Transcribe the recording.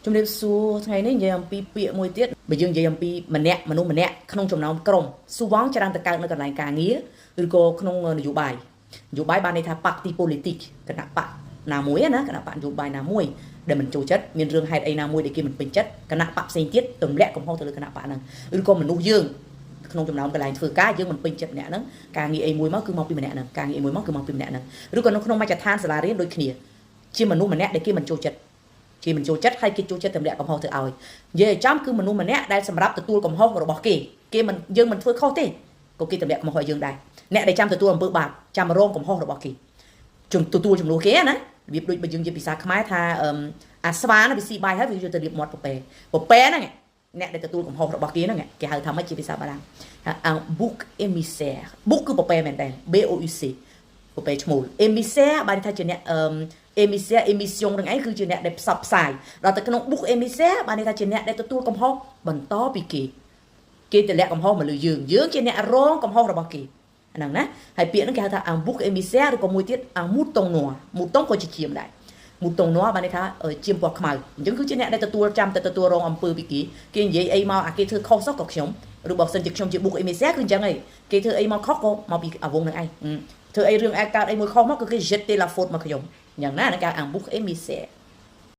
ជំរាបសួរថ្ងៃនេះនិយាយអំពីពាក្យមួយទៀតបើយើងនិយាយអំពីម្នាក់មនុស្សម្នាក់ក្នុងចំណោមក្រុមស៊ូវងច្រើនតែកើតនៅកន្លែងការងារឬក៏ក្នុងនយោបាយបានន័យថាបកទី politic គណៈបកណាមួយណាគណៈបកនយោបាយណាមួយដែលមិនចូលចិត្តមានរឿងហេតុអីណាមួយដែលគេមិនពេញចិត្តគណៈបកផ្សេងទៀតទម្លាក់កំហុសទៅលើគណៈបកហ្នឹងឬក៏មនុស្សយើងក្នុងចំណោមកន្លែងធ្វើការយើងមិនពេញចិត្តម្នាក់ហ្នឹងការងារអីមួយមកគឺមកពីម្នាក់ហ្នឹងការងារអីមួយមកគឺមកពីម្នាក់ហ្នឹងឬក៏នៅក្នុងមជ្ឈដ្ឋានសាលារៀនដូចគ្នាជាមនុស្សម្នាក់ដែលគេមិនចូលចិត្តហើយគេចូលចិត្តទម្លាក់កំហុសទៅឲ្យនិយាយឲ្យចំគឺមនុស្សម្នាក់ដែលសម្រាប់ទទួលកំហុសរបស់គេមិនយើងមិនធ្វើខុសទេក៏គេទម្លាក់កំហុសឲ្យយើងដែរអ្នកដែលចាំទទួលអំពើបាបចាំរងកំហុសរបស់គេទទួលចំនួនគេណារបៀបដូចបើយើងនិយាយភាសាខ្មែរថាអាស្វាណាវាស៊ីបាយហើយវាយកទៅរៀបមាត់ពពែហ្នឹងអ្នកដែលទទួលកំហុសរបស់គេហ្នឹងគេហៅថាម៉េចជាភាសាបារាំងថា bouc émissaire bouc គឺពពែមែនតើ BOUC ពពែឈ្មោល émissaire បានថាជាអ្នកémissaire émission នឹងឯងគឺជាអ្នកដែលផ្សព្វផ្សាយដល់ទៅក្នុង bouc émissaire បានថាជាអ្នកដែលទទួលកំហុសបន្តពីគេទម្លាក់កំហុសមកលើយើងជាអ្នករងកំហុសរបស់គេហ្នឹងណាហើយពាក្យហ្នឹងគេហៅថា bouc émissaire ឬក៏មួយទៀត mouton noir mouton ក៏ជាជាមដែរmouton noir បានថាជាមពណ៌ខ្មៅអញ្ចឹងគឺជាអ្នកដែលទទួលរងអំពើពីគេនិយាយអីមកអាគេធ្វើខុសក៏ខ្ញុំឬបើសិនជាខ្ញុំជា bouc émissaire គឺអញ្ចឹងឯងគេធ្វើអីមកខុសក៏មកពីអាវងនឹងឯងធ្វើអីរឿងកើតអីមួយខុសមកគឺគេ jeter la faute មកខ្ញុំយ៉ាងណានឹងគេ bouc émissaire